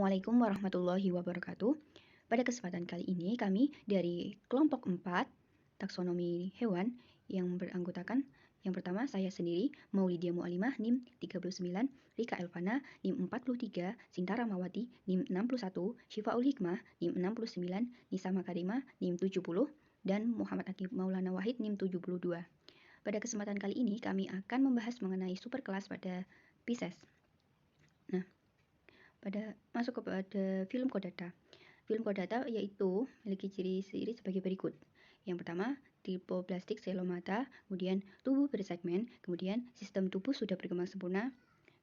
Assalamualaikum warahmatullahi wabarakatuh. Pada kesempatan kali ini kami dari kelompok 4 taksonomi hewan yang beranggotakan yang pertama saya sendiri Maulidia Mualimah NIM 39, Rika Elvana NIM 43, Sintara Mawati NIM 61, Syifaul Hikmah NIM 69, Nisa Makarima NIM 70 dan Muhammad Akib Maulana Wahid NIM 72. Pada kesempatan kali ini kami akan membahas mengenai superkelas pada Pisces. Nah, masuk kepada film Kodata. Film Kodata yaitu memiliki ciri-ciri sebagai berikut. Yang pertama, tripoblastik selomata, kemudian tubuh bersegmen, kemudian sistem tubuh sudah berkembang sempurna,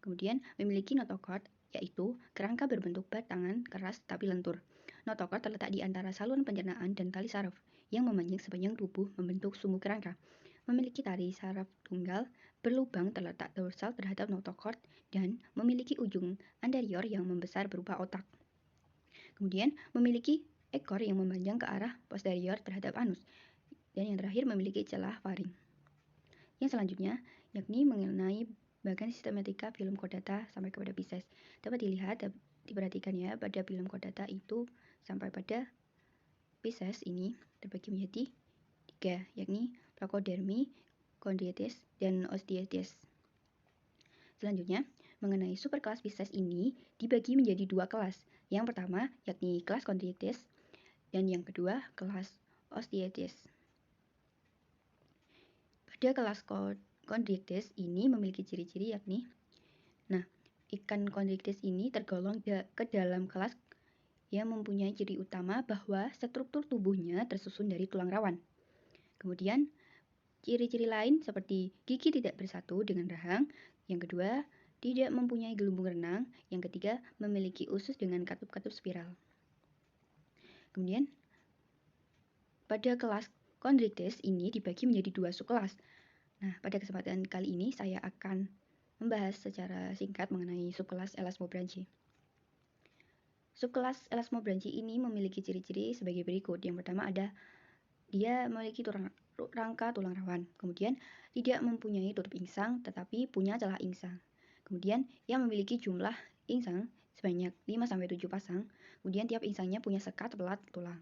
kemudian memiliki notochord, yaitu kerangka berbentuk batangan keras tapi lentur. Notochord terletak di antara saluran pencernaan dan tali saraf yang memanjang sepanjang tubuh membentuk sumbu kerangka. Memiliki tali saraf tunggal berlubang terletak dorsal terhadap notochord dan memiliki ujung anterior yang membesar berupa otak. Kemudian memiliki ekor yang memanjang ke arah posterior terhadap anus. Dan yang terakhir memiliki celah faring. Yang selanjutnya yakni mengenai bagian sistematika film Kodata sampai kepada Pisces. Dapat diperhatikan ya, pada film Kodata itu sampai pada Pisces ini terbagi menjadi 3, yakni plakodermi, chondrites, dan osteitis. Selanjutnya, mengenai superkelas Pisces ini dibagi menjadi 2 kelas. Yang pertama yakni kelas chondrites dan yang kedua kelas osteitis. Pada kelas chondrites ini memiliki ciri-ciri yakni ikan chondrites ini tergolong ke dalam kelas yang mempunyai ciri utama bahwa struktur tubuhnya tersusun dari tulang rawan. Kemudian ciri-ciri lain seperti gigi tidak bersatu dengan rahang. Yang kedua, tidak mempunyai gelembung renang. Yang ketiga, memiliki usus dengan katup-katup spiral. Kemudian, pada kelas chondrites ini dibagi menjadi 2 subkelas. Nah, pada kesempatan kali ini saya akan membahas secara singkat mengenai subkelas Elasmobranchi. Subkelas Elasmobranchi ini memiliki ciri-ciri sebagai berikut. Yang pertama dia memiliki rangka tulang rawan. Kemudian tidak mempunyai tutup insang tetapi punya celah insang. Kemudian yang memiliki jumlah insang sebanyak 5-7 pasang. Kemudian tiap insangnya punya sekat pelat tulang.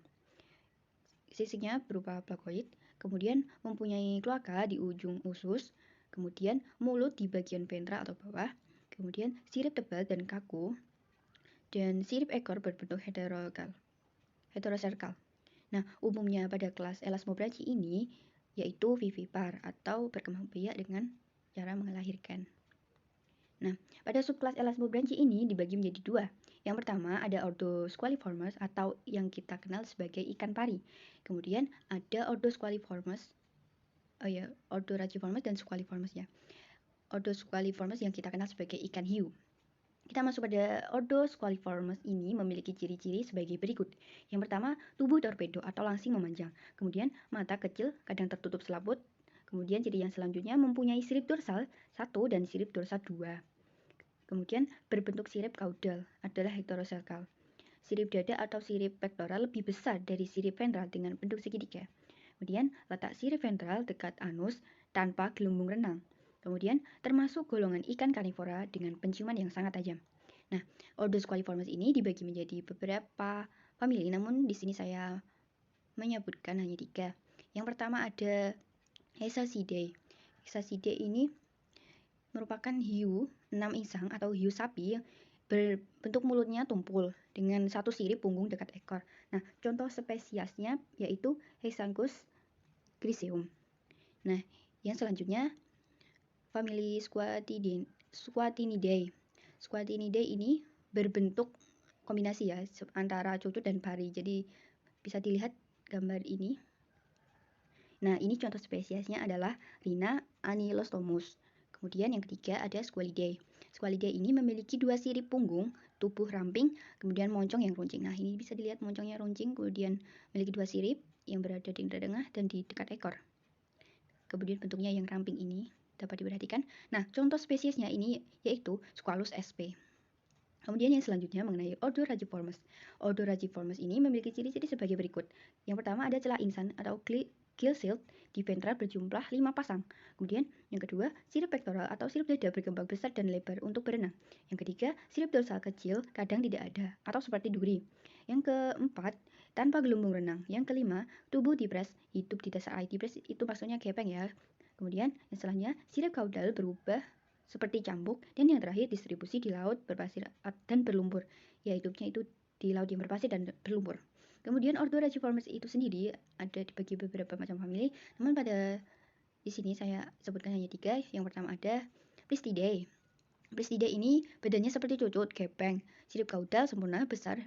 Sisinya berupa plakoid. Kemudian mempunyai kloaka di ujung usus. Kemudian mulut di bagian ventral atau bawah. Kemudian sirip tebal dan kaku. Dan sirip ekor berbentuk heteroserkal. Nah, umumnya pada kelas Elasmobranchi ini yaitu vivipar atau berkembang biak dengan cara melahirkan. Nah, pada subkelas Elasmobranchi ini dibagi menjadi 2. Yang pertama ada ordo Squaliformes atau yang kita kenal sebagai ikan pari. Kemudian ada ordo Squaliformes, ordo Rajiformes dan Squaliformes ya. Ordo Squaliformes yang kita kenal sebagai ikan hiu. Kita masuk pada ordo Squaliformes ini memiliki ciri-ciri sebagai berikut. Yang pertama, tubuh torpedo atau langsing memanjang. Kemudian, mata kecil kadang tertutup selaput. Kemudian, ciri yang selanjutnya mempunyai sirip dorsal 1 dan sirip dorsal 2. Kemudian, berbentuk sirip caudal adalah heteroserkal. Sirip dada atau sirip pektoral lebih besar dari sirip ventral dengan bentuk segitiga. Kemudian, letak sirip ventral dekat anus tanpa gelembung renang. Kemudian, termasuk golongan ikan karnivora dengan penciuman yang sangat tajam. Nah, ordo Squaliformes ini dibagi menjadi beberapa famili, namun di sini saya menyebutkan hanya 3. Yang pertama ada Hexacidae. Hexacidae ini merupakan hiu 6 insang atau hiu sapi yang berbentuk mulutnya tumpul dengan 1 sirip punggung dekat ekor. Nah, contoh spesiesnya yaitu Hexanthus griseum. Nah, yang selanjutnya famili Squatinidae. Squatinidae ini berbentuk kombinasi ya antara cucut dan pari. Jadi bisa dilihat gambar ini. Nah, ini contoh spesiesnya adalah Rhina anelostomus. Kemudian yang ketiga ada Squalidae. Squalidae ini memiliki 2 sirip punggung, tubuh ramping, kemudian moncong yang runcing. Nah, ini bisa dilihat moncongnya runcing, kemudian memiliki 2 sirip yang berada di tengah dan di dekat ekor. Kemudian bentuknya yang ramping ini dapat diperhatikan. Nah, contoh spesiesnya ini yaitu Squalus sp. Kemudian yang selanjutnya mengenai ordo Rajiformes. Ordo Rajiformes ini memiliki ciri-ciri sebagai berikut. Yang pertama ada celah insang atau gill shield di ventral berjumlah 5 pasang. Kemudian yang kedua, sirip pektoral atau sirip dada berkembang besar dan lebar untuk berenang. Yang ketiga, sirip dorsal kecil kadang tidak ada atau seperti duri. Yang keempat, tanpa gelembung renang. Yang kelima, tubuh dipres hidup di dasar air. Dipres itu maksudnya gepeng ya. Kemudian yang selanjutnya, sirip kaudal berubah seperti cambuk. Dan yang terakhir, distribusi di laut berpasir dan berlumpur. Ya, hidupnya itu di laut yang berpasir dan berlumpur. Kemudian Ordoraciformes itu sendiri ada dibagi beberapa macam famili, namun pada di sini saya sebutkan hanya 3. Yang pertama ada Plistidae. Plistidae ini badannya seperti cucut, gepeng, sirip kaudal sempurna, besar,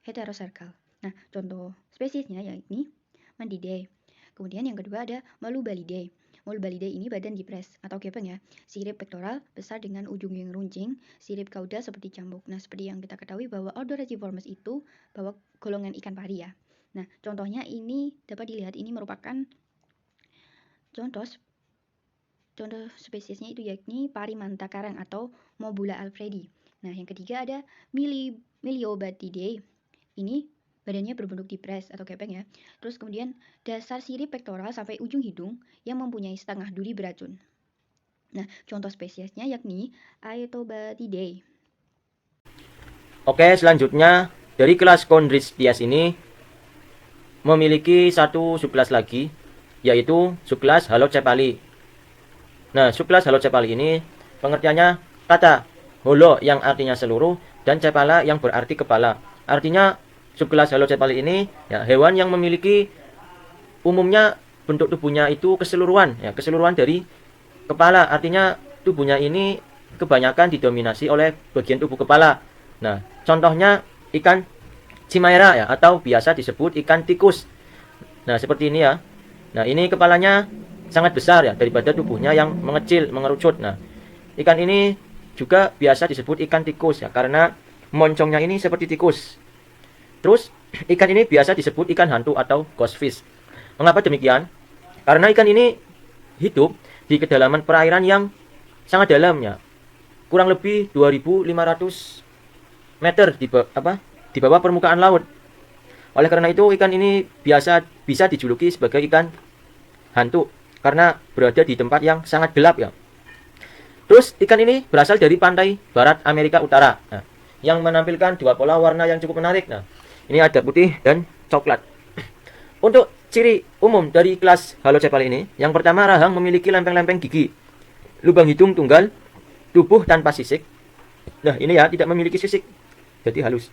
heterosirkel. Nah, contoh spesiesnya yakni Mandidae. Kemudian yang kedua ada Molubalidae. Molubalidae ini badan dipres atau gepeng ya. Sirip pektoral besar dengan ujung yang runcing, sirip kaudal seperti cambuk. Nah, seperti yang kita ketahui bahwa Ordoraciformes itu bahwa golongan ikan pari ya. Nah, contohnya ini dapat dilihat, ini merupakan contoh spesiesnya itu yakni pari manta karang atau Mobula alfredi. Nah, yang ketiga ada Miliobatidae. Ini badannya berbentuk dipres atau gepeng ya. Terus kemudian dasar sirip pektoral sampai ujung hidung yang mempunyai setengah duri beracun. Nah, contoh spesiesnya yakni Aetobatidae. Oke, selanjutnya dari kelas Chondrichthyes ini memiliki satu subkelas lagi, yaitu subkelas Halocephali. Nah, subkelas Halocephali ini pengertiannya kata holo yang artinya seluruh dan cephala yang berarti kepala. Artinya subkelas Halocephali ini ya hewan yang memiliki umumnya bentuk tubuhnya itu keseluruhan ya, keseluruhan dari kepala. Artinya tubuhnya ini kebanyakan didominasi oleh bagian tubuh kepala. Nah, contohnya ikan Chimaera ya, atau biasa disebut ikan tikus. Nah, seperti ini ya. Nah, ini kepalanya sangat besar ya daripada tubuhnya yang mengecil, mengerucut. Nah, ikan ini juga biasa disebut ikan tikus ya, karena moncongnya ini seperti tikus. Terus, ikan ini biasa disebut ikan hantu atau ghost fish. Mengapa demikian? Karena ikan ini hidup di kedalaman perairan yang sangat dalam ya. Kurang lebih 2500 meter di bawah permukaan laut. Oleh karena itu, ikan ini bisa dijuluki sebagai ikan hantu karena berada di tempat yang sangat gelap ya. Terus, ikan ini berasal dari pantai barat Amerika Utara. Nah, yang menampilkan dua pola warna yang cukup menarik. Nah, ini ada putih dan coklat. Untuk ciri umum dari kelas Halocephali ini, yang pertama, rahang memiliki lempeng-lempeng gigi, lubang hidung tunggal, tubuh tanpa sisik. Nah, ini ya, tidak memiliki sisik, jadi halus.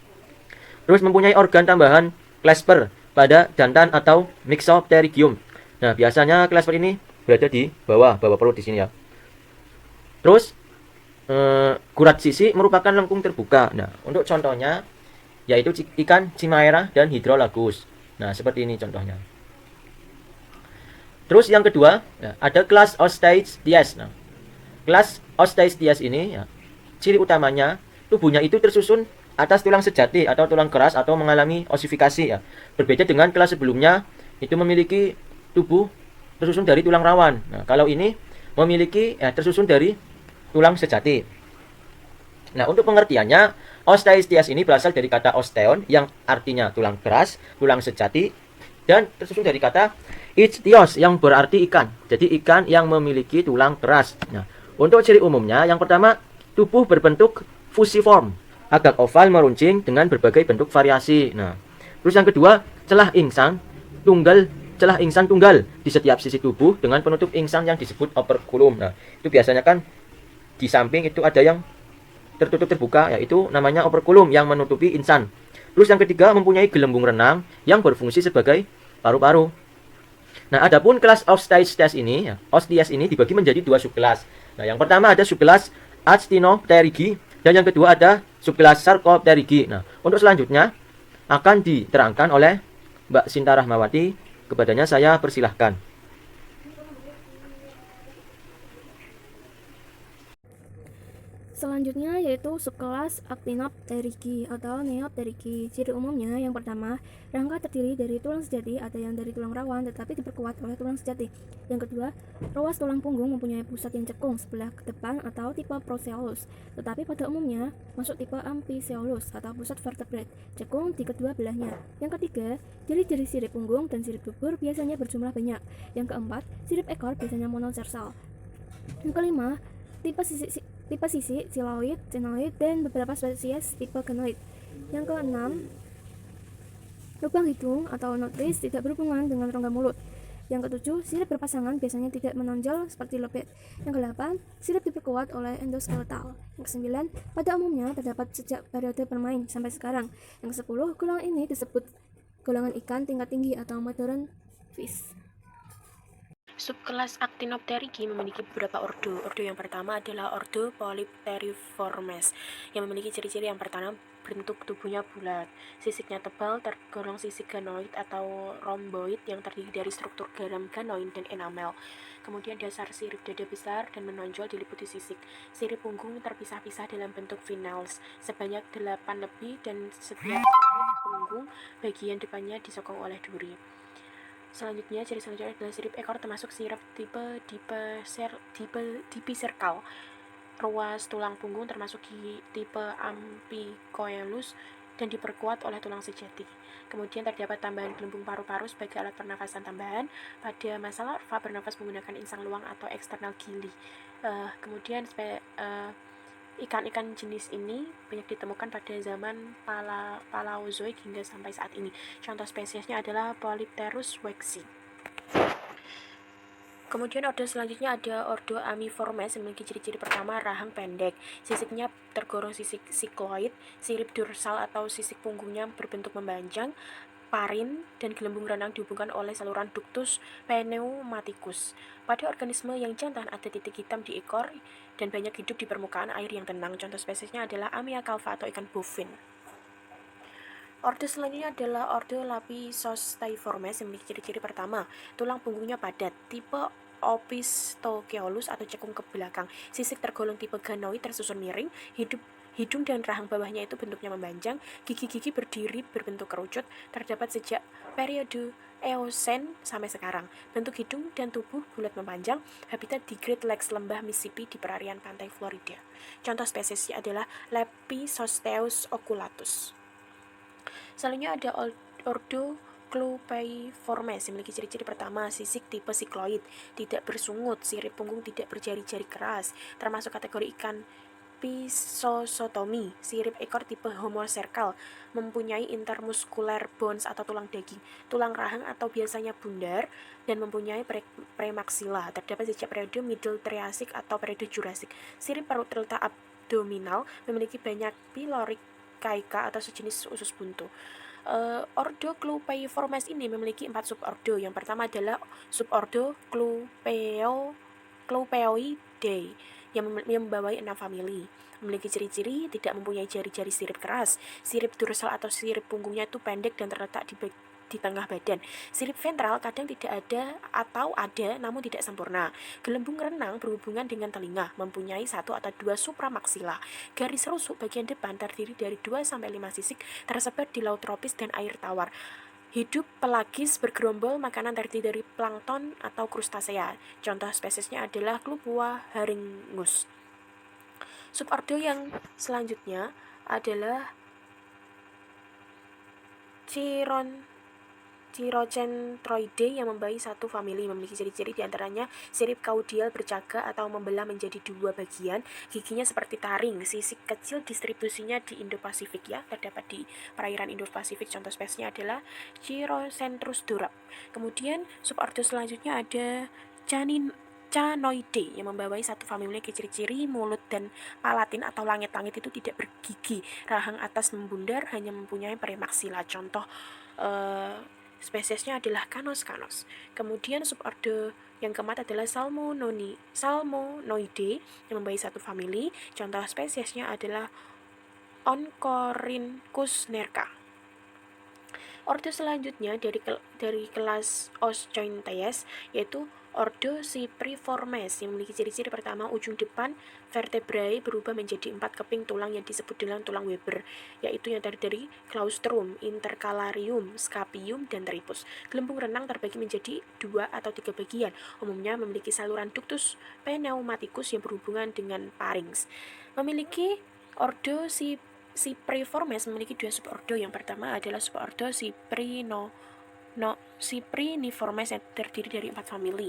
Terus mempunyai organ tambahan clasper pada jantan atau Mixopterygium. Nah, biasanya clasper ini berada di bawah perut di sini ya. Terus gurat sisi merupakan lengkung terbuka. Nah, untuk contohnya yaitu ikan Chimaera dan Hydrolagus. Nah, seperti ini contohnya. Terus yang kedua, ya, ada kelas Osteichthyes. Nah, kelas Osteichthyes ini ya, ciri utamanya tubuhnya itu tersusun atas tulang sejati atau tulang keras atau mengalami osifikasi ya. Berbeda dengan kelas sebelumnya itu memiliki tubuh tersusun dari tulang rawan. Nah, kalau ini memiliki tersusun dari tulang sejati. Nah, untuk pengertiannya, Osteichthyes ini berasal dari kata osteon yang artinya tulang keras, tulang sejati, dan tersusun dari kata ichthyos yang berarti ikan. Jadi ikan yang memiliki tulang keras. Nah, untuk ciri umumnya, yang pertama, tubuh berbentuk fusiform, agak oval meruncing dengan berbagai bentuk variasi. Nah, terus yang kedua, celah insang tunggal di setiap sisi tubuh dengan penutup insang yang disebut operculum. Nah, itu biasanya kan di samping itu ada yang tertutup terbuka, yaitu namanya operculum yang menutupi insan. Terus yang ketiga, mempunyai gelembung renang yang berfungsi sebagai paru-paru. Nah, adapun kelas Osteichthyes ini, Osteichthyes ini dibagi menjadi dua subkelas. Nah, yang pertama ada subkelas Actinopterygi dan yang kedua ada subkelas Sarcopterygi. Nah, untuk selanjutnya akan diterangkan oleh Mbak Sinta Rahmawati. Kepadanya saya persilahkan. Selanjutnya yaitu subkelas Actinopterygii atau Neopterygii. Ciri umumnya yang pertama, rangka terdiri dari tulang sejati, ada yang dari tulang rawan tetapi diperkuat oleh tulang sejati. Yang kedua, ruas tulang punggung mempunyai pusat yang cekung sebelah ke depan atau tipe proceolus, tetapi pada umumnya masuk tipe amphiceolus atau pusat vertebrate, cekung di kedua belahnya. Yang ketiga, jari-jari sirip punggung dan sirip dubur biasanya berjumlah banyak. Yang keempat, sirip ekor biasanya monosersal. Yang kelima, tipe sisi siloid, ctenoid, dan beberapa spesies tipe ganoid. Yang keenam, lubang hidung atau notris tidak berhubungan dengan rongga mulut. Yang ketujuh, sirip berpasangan biasanya tidak menonjol seperti lebet. Yang kedelapan, sirip diperkuat oleh endoskeletal. Yang kesembilan, pada umumnya terdapat sejak periode bermain sampai sekarang. Yang kesepuluh, golongan ini disebut golongan ikan tingkat tinggi atau modern fish. Subkelas Actinopterygii memiliki beberapa ordo. Ordo yang pertama adalah ordo Polypteriformes yang memiliki ciri-ciri yang pertama, bentuk tubuhnya bulat, sisiknya tebal, tergolong sisik ganoid atau rhomboid yang terdiri dari struktur garam ganoid dan enamel. Kemudian dasar sirip dada besar dan menonjol diliputi sisik. Sirip punggung terpisah-pisah dalam bentuk finals sebanyak 8 lebih dan setiap sirip punggung bagian depannya disokong oleh duri. Selanjutnya, ciri selanjutnya adalah sirip ekor termasuk sirip tipe dipiserkal. Ruas tulang punggung termasuk tipe amphicoelus dan diperkuat oleh tulang sejati. Kemudian terdapat tambahan gelembung paru-paru sebagai alat pernafasan tambahan. Pada masa larva bernafas menggunakan insang luang atau eksternal gili. Kemudian ikan-ikan jenis ini banyak ditemukan pada zaman Paleozoik hingga sampai saat ini. Contoh spesiesnya adalah Polypterus wexi. Kemudian ordo selanjutnya ada ordo Ammiformes yang memiliki ciri-ciri pertama, rahang pendek, sisiknya tergolong sisik sikloid, sirip dorsal atau sisik punggungnya berbentuk mempanjang, parin dan gelembung renang dihubungkan oleh saluran ductus pneumaticus. Pada organisme yang jantan ada titik hitam di ekor dan banyak hidup di permukaan air yang tenang. Contoh spesiesnya adalah Amia calva atau ikan bovin. Ordo selanjutnya adalah ordo Lapisosteiformes yang memiliki ciri-ciri pertama, tulang punggungnya padat, tipe Opisthoceolus atau cekung ke belakang. Sisik tergolong tipe ganoid tersusun miring, hidung dan rahang bawahnya itu bentuknya memanjang, gigi-gigi berdiri berbentuk kerucut, terdapat sejak periode Eosen sampai sekarang. Bentuk hidung dan tubuh bulat memanjang, habitat di Great Lakes lembah Mississippi di perarian pantai Florida. Contoh spesiesnya adalah Lepisosteus oculatus. Selanjutnya ada ordo Clupeiformes yang memiliki ciri-ciri pertama, sisik tipe sikloid, tidak bersungut, sirip punggung tidak berjari-jari keras, termasuk kategori ikan Pisosotomi. Sirip ekor tipe homocercal, mempunyai intermuscular bones atau tulang daging, tulang rahang atau biasanya bundar, dan mempunyai premaksila. Terdapat sejak periode Middle Triassic atau periode Jurassic. Sirip perut terletak abdominal, memiliki banyak pyloric kaika atau sejenis usus buntu. Ordo Clupeiformes ini memiliki 4 subordo. Yang pertama adalah subordo Clupeoidae yang membawai 6 famili. Memiliki ciri-ciri tidak mempunyai jari-jari sirip keras. Sirip dorsal atau sirip punggungnya itu pendek dan terletak di tengah badan. Sirip ventral kadang tidak ada atau ada namun tidak sempurna. Gelembung renang berhubungan dengan telinga, mempunyai 1 atau 2 supramaksila. Garis rusuk bagian depan terdiri dari 2-5 sisik tersebar di laut tropis dan air tawar. Hidup pelagis bergerombol, makanan terdiri dari plankton atau krustasea. Contoh spesiesnya adalah Clupua haringus. Subordo yang selanjutnya adalah Chirocentroidae yang membawahi 1 famili, memiliki ciri-ciri diantaranya sirip kaudial bercagak atau membelah menjadi 2 bagian, giginya seperti taring, sisik kecil, distribusinya di Indo-Pasifik ya, terdapat di perairan Indo-Pasifik. Contoh spesiesnya adalah Chirocentrus dorap. Kemudian subordo selanjutnya ada Canoidae yang membawahi 1 famili, ciri-ciri mulut dan palatin atau langit-langit itu tidak bergigi, rahang atas membundar, hanya mempunyai premaksila. Contoh spesiesnya adalah Canos. Kemudian subordo yang keempat adalah Salmonoidae yang membawahi 1 famili. Contoh spesiesnya adalah Oncorhynchus nerca. Ordo selanjutnya dari kelas Oscointes yaitu Ordo Cypriformes yang memiliki ciri-ciri pertama, ujung depan vertebrae berubah menjadi 4 keping tulang yang disebut dengan tulang Weber, yaitu yang terdiri dari claustrum, intercalarium, scapium, dan tripus. Gelembung renang terbagi menjadi 2 atau 3 bagian, umumnya memiliki saluran ductus pneumaticus yang berhubungan dengan pharynx. Memiliki Ordo Cypriformes memiliki 2 subordo. Yang pertama adalah subordo Cypriniformes yang terdiri dari 4 famili.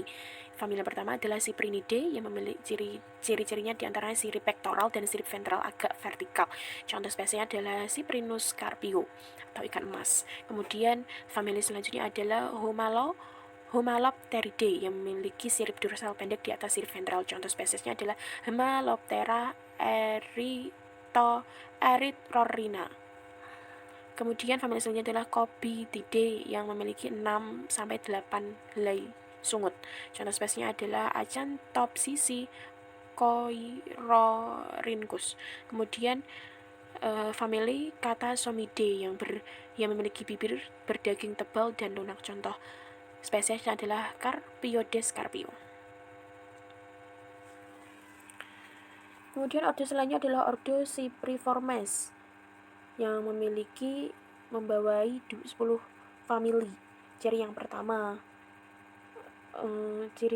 Famili pertama adalah Cyprinidae yang memiliki ciri-cirinya diantaranya sirip pektoral dan sirip ventral agak vertikal. Contoh spesiesnya adalah Cyprinus carpio atau ikan emas. Kemudian famili selanjutnya adalah Humalopteridae yang memiliki sirip dorsal pendek di atas sirip ventral. Contoh spesiesnya adalah Humaloptera erythrorhina. Kemudian famili selanjutnya adalah Cobitidae yang memiliki 6-8 helai sungut. Contoh spesiesnya adalah Acanthopsis coirorhynchus. Kemudian famili Cathasomidae yang memiliki bibir berdaging tebal dan lunak. Contoh spesiesnya adalah Carpiodes carpio. Kemudian ordo selanjutnya adalah Ordo Cypriformes yang membawai 10 famili. Ciri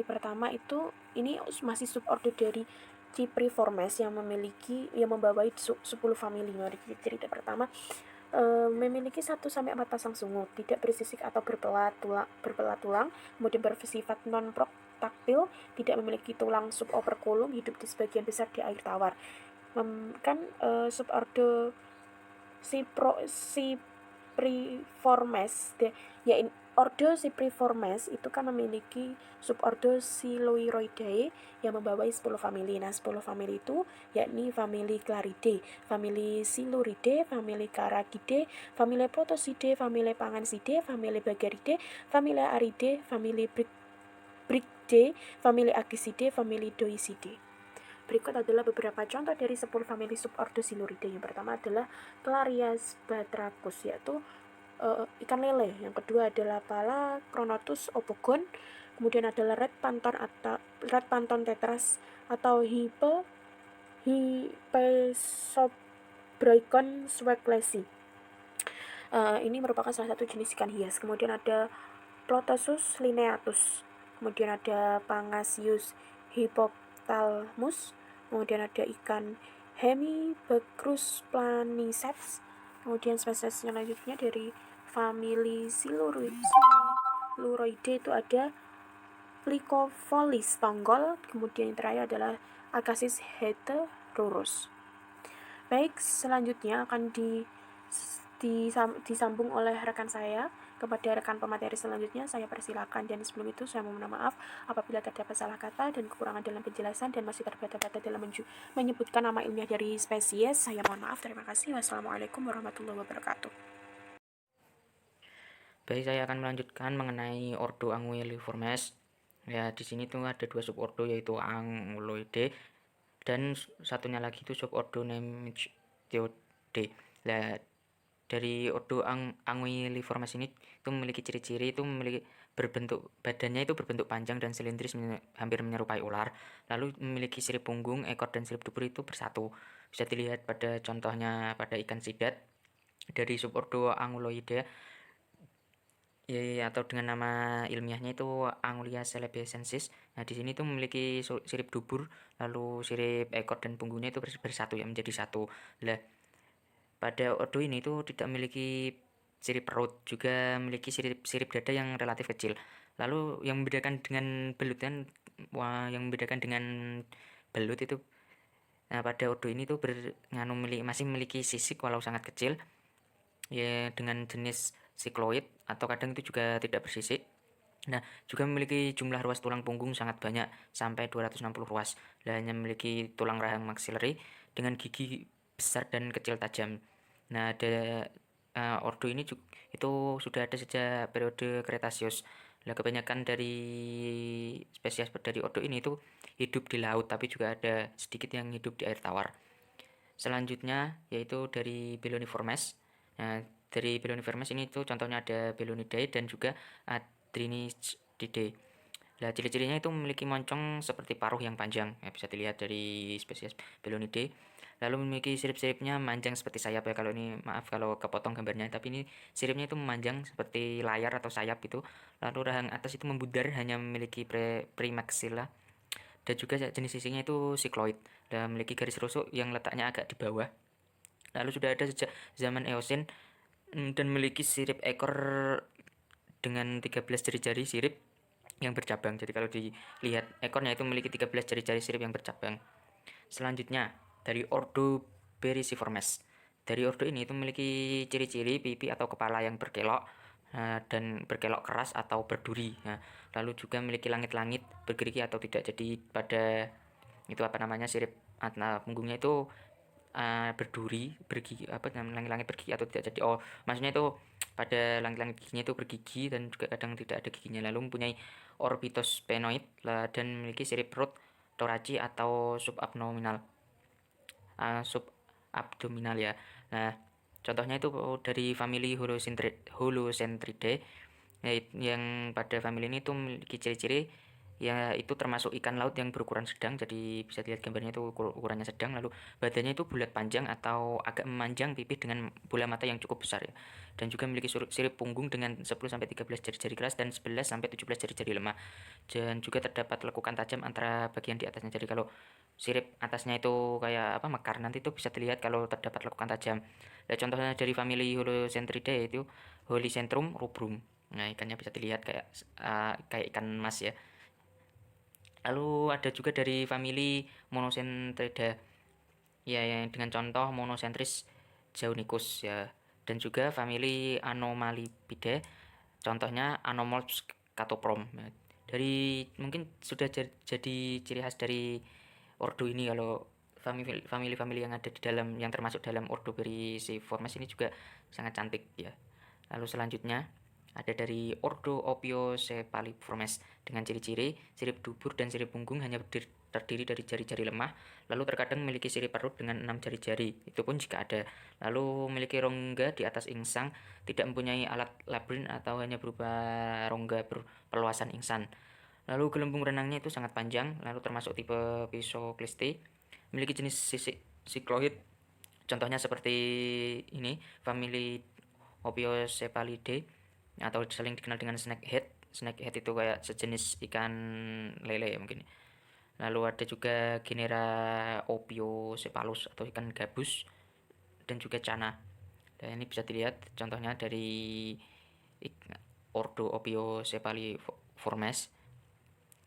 pertama itu ini masih subordo dari Cypriformes yang membawai 10 famili. Ciri pertama memiliki 1-4 pasang sungut, tidak bersisik atau berbelah tulang, kemudian bersifat non-protraktil, tidak memiliki tulang suboperculum, hidup di sebagian besar di air tawar. Subordo Cypriformes Ordo Cypriformes itu kan memiliki subordo Siluroidae yang membawai 10 famili. Nah, 10 famili itu yakni famili Claridae, famili Siluridae, famili Caragidae, famili Protosidae, famili Pangancidae, famili Bagaridae, famili Aridae, famili Bricdae, famili Agicidae, famili Doisidae. Berikut adalah beberapa contoh dari 10 famili subordo Siluridae. Yang pertama adalah Clarias batrachus, yaitu ikan lele. Yang kedua adalah Palachronotus obogon. Kemudian adalah Red Panton tetras atau Hypesobrychon swecklesi. Ini merupakan salah satu jenis ikan hias. Kemudian ada Plotosus lineatus. Kemudian ada Pangasius Hippophthalmus. Kemudian ada ikan Hemibagrus planiceps. Kemudian spesies selanjutnya dari famili Siluroidae itu ada Plycopholis tonggol. Kemudian yang terakhir adalah Acasis heterurus. Baik, selanjutnya akan disambung oleh rekan saya kepada rekan pemateri selanjutnya. Saya persilakan, dan sebelum itu saya mohon maaf apabila terdapat salah kata dan kekurangan dalam penjelasan dan masih terbata-bata dalam menyebutkan nama ilmiah dari spesies. Saya mohon maaf. Terima kasih. Wassalamualaikum warahmatullahi wabarakatuh. Baik, saya akan melanjutkan mengenai ordo Anguilliformes. Ya, di sini tuh ada 2 subordo, yaitu Anguloidae dan satunya lagi itu subordo Nematode. Nah, dari ordo Anguilliformes ini itu memiliki ciri-ciri itu badannya itu berbentuk panjang dan silindris hampir menyerupai ular, lalu memiliki sirip punggung, ekor dan sirip dubur itu bersatu. Bisa dilihat pada contohnya pada ikan sidat dari subordo Anguloidea atau dengan nama ilmiahnya itu Angulia celebesensis. Nah, di sini tuh memiliki sirip dubur, lalu sirip ekor dan punggungnya itu bersatu ya, menjadi satu. Lah, pada ordo ini tuh tidak memiliki sirip perut, juga memiliki sirip dada yang relatif kecil. Lalu yang membedakan dengan belut itu, nah pada ordo ini tuh masih memiliki sisik walau sangat kecil ya, dengan jenis sikloid atau kadang itu juga tidak bersisik. Nah, juga memiliki jumlah ruas tulang punggung sangat banyak, sampai 260 ruas. Hanya memiliki tulang rahang maxillary dengan gigi besar dan kecil tajam. Nah, ada ordo ini itu sudah ada sejak periode Cretaceous. Nah, kebanyakan dari spesies dari ordo ini itu hidup di laut, tapi juga ada sedikit yang hidup di air tawar. Selanjutnya yaitu dari Beloniformes. Nah, dari Beloniformes ini itu contohnya ada Belonidae dan juga Adrinichidae. Nah, ciri-cirinya itu memiliki moncong seperti paruh yang panjang, ya, bisa dilihat dari spesies Belonidae. Lalu memiliki sirip-siripnya memanjang seperti sayap ya. Kalau ini maaf kalau kepotong gambarnya, tapi ini siripnya itu memanjang seperti layar atau sayap itu. Lalu rahang atas itu membudar, hanya memiliki premaxilla. Dan juga jenis sisinya itu sikloid, dan memiliki garis rusuk yang letaknya agak di bawah. Lalu sudah ada sejak zaman Eosen, dan memiliki sirip ekor dengan 13 jari-jari sirip yang bercabang. Jadi kalau dilihat ekornya itu memiliki 13 jari-jari sirip yang bercabang. Selanjutnya dari ordo Bericiformes. Dari ordo ini itu memiliki ciri-ciri pipi atau kepala yang berkelok, dan berkelok keras atau berduri. Lalu juga memiliki langit-langit bergerigi atau tidak. Jadi pada itu sirip punggungnya itu berduri, bergigi, langit-langit bergigi atau tidak. Jadi maksudnya itu pada langit-langit giginya itu bergigi dan juga kadang tidak ada giginya. Lalu mempunyai orbitosphenoid dan memiliki sirip perut thoraci atau subabdominal ya. Nah, contohnya itu dari famili Holocentridae, yang pada famili ini itu memiliki ciri-ciri ya, itu termasuk ikan laut yang berukuran sedang. Jadi bisa dilihat gambarnya itu ukurannya sedang. Lalu badannya itu bulat panjang atau agak memanjang, pipih dengan bola mata yang cukup besar ya. Dan juga memiliki sirip punggung dengan 10-13 jari-jari keras dan 11-17 jari-jari lemah. Dan juga terdapat lekukan tajam antara bagian di atasnya. Jadi kalau sirip atasnya itu kayak mekar, nanti itu bisa dilihat kalau terdapat lekukan tajam. Nah, contohnya dari famili Holocentridae itu Holicentrum rubrum. Nah, ikannya bisa dilihat kayak ikan mas ya. Lalu ada juga dari famili Monocentrida ya, yang dengan contoh Monocentris jaunicus ya. Dan juga famili Anomalipidae, contohnya Anomorphs catoprom ya. Dari mungkin sudah jadi ciri khas dari ordo ini. Kalau famili-famili yang ada di dalam, yang termasuk dalam ordo Bericiformes ini juga sangat cantik ya. Lalu selanjutnya ada dari ordo Opiocephaliformes dengan ciri-ciri sirip dubur dan sirip punggung hanya terdiri dari jari-jari lemah. Lalu terkadang memiliki sirip perut dengan 6 jari-jari, itu pun jika ada. Lalu memiliki rongga di atas insang, tidak mempunyai alat labrin atau hanya berupa rongga perluasan insang. Lalu gelembung renangnya itu sangat panjang, lalu termasuk tipe Pisoclistae. Memiliki jenis sisik sikloid, contohnya seperti ini famili Opiocephalidae, atau sering dikenal dengan snakehead. Snakehead itu kayak sejenis ikan lele ya mungkin. Lalu ada juga genera Opiocephalus atau ikan gabus, dan juga cana. Dan ini bisa dilihat contohnya dari ordo Opiocephaliformes,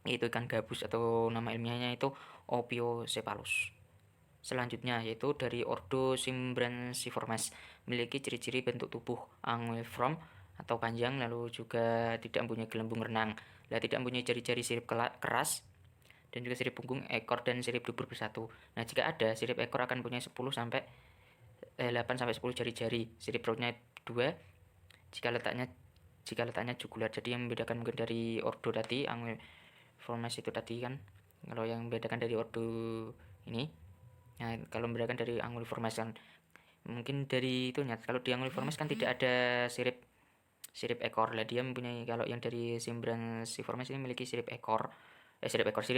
yaitu ikan gabus atau nama ilmiahnya itu Opiocephalus. Selanjutnya yaitu dari ordo Cimbranciformes, memiliki ciri-ciri bentuk tubuh anguilliform atau panjang, lalu juga tidak mempunyai gelembung renang, tidak mempunyai jari-jari sirip keras, dan juga sirip punggung, ekor, dan sirip dubur bersatu. Nah, jika ada, sirip ekor akan punya 8-10 jari-jari, sirip perutnya 2 jika letaknya jugular. Jadi yang membedakan mungkin dari ordo tadi anguilliformes itu tadi kan, kalau yang membedakan dari ordo ini, nah kalau membedakan dari anguilliformes kan mungkin dari itunya, kalau di anguilliformes kan tidak ada sirip ekor lah, dia mempunyai. Kalau yang dari Cimbranciformes ini memiliki sirip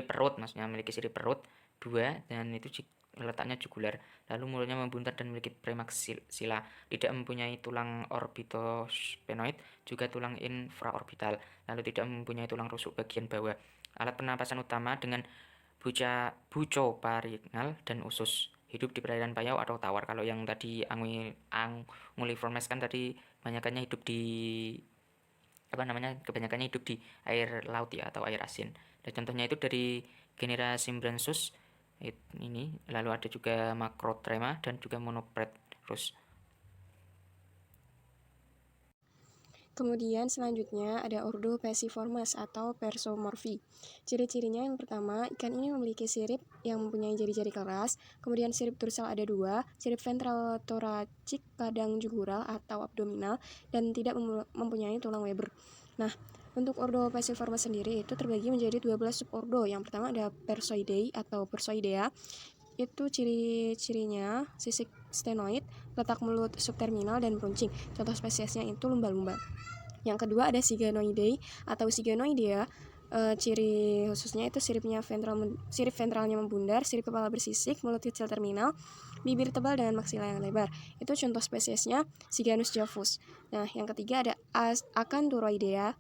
perut, maksudnya memiliki sirip perut 2 dan itu letaknya jugular. Lalu mulutnya membuntar dan memiliki premaxilla, tidak mempunyai tulang orbitosphenoid, juga tulang infraorbital, lalu tidak mempunyai tulang rusuk bagian bawah. Alat pernapasan utama dengan bucoparinal dan usus. Hidup di perairan payau atau tawar. Kalau yang tadi anguilliformes kan tadi kebanyakannya hidup di kebanyakannya hidup di air laut ya, atau air asin. Dan contohnya itu dari genera Cimbranchus ini. Lalu ada juga Macrotrema dan juga Monoprerus. Kemudian selanjutnya ada ordo Pesiformes atau Persomorphi. Ciri-cirinya yang pertama, ikan ini memiliki sirip yang mempunyai jari-jari keras, kemudian sirip dorsal ada 2, sirip ventral thoracic kadang jugular atau abdominal, dan tidak mempunyai tulang Weber. Nah, untuk ordo Pesiformes sendiri itu terbagi menjadi 12 subordo. Yang pertama ada Persoidae atau Persoidea. Itu ciri-cirinya sisik stenoid, letak mulut subterminal, dan beruncing. Contoh spesiesnya itu lumba-lumba. Yang kedua ada Siganoidae atau Siganoidea. Ciri khususnya itu sirip ventralnya membundar, sirip kepala bersisik, mulut kecil terminal, bibir tebal dengan maksila yang lebar. Itu contoh spesiesnya Siganus javus. Nah, yang ketiga ada Acanthuroidea.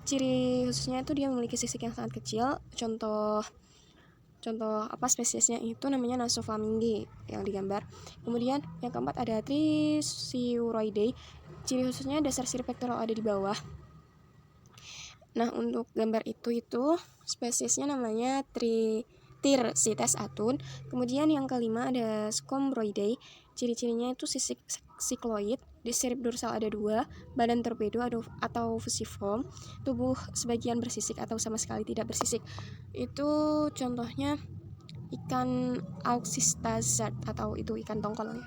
Ciri khususnya itu dia memiliki sisik yang sangat kecil. Contoh spesiesnya itu namanya Nasopharynge yang digambar. Kemudian yang keempat ada Trisiuroideae. Ciri khususnya dasar sirip pektoral ada di bawah. Nah, untuk gambar itu spesiesnya namanya Thyrsites atun. Kemudian yang kelima ada Scombroideae. Ciri-cirinya itu sisik sikloid, di sirip dorsal ada 2, badan torpedo atau fusiform, tubuh sebagian bersisik atau sama sekali tidak bersisik. Itu contohnya ikan Auxistazard atau itu ikan tongkol ya.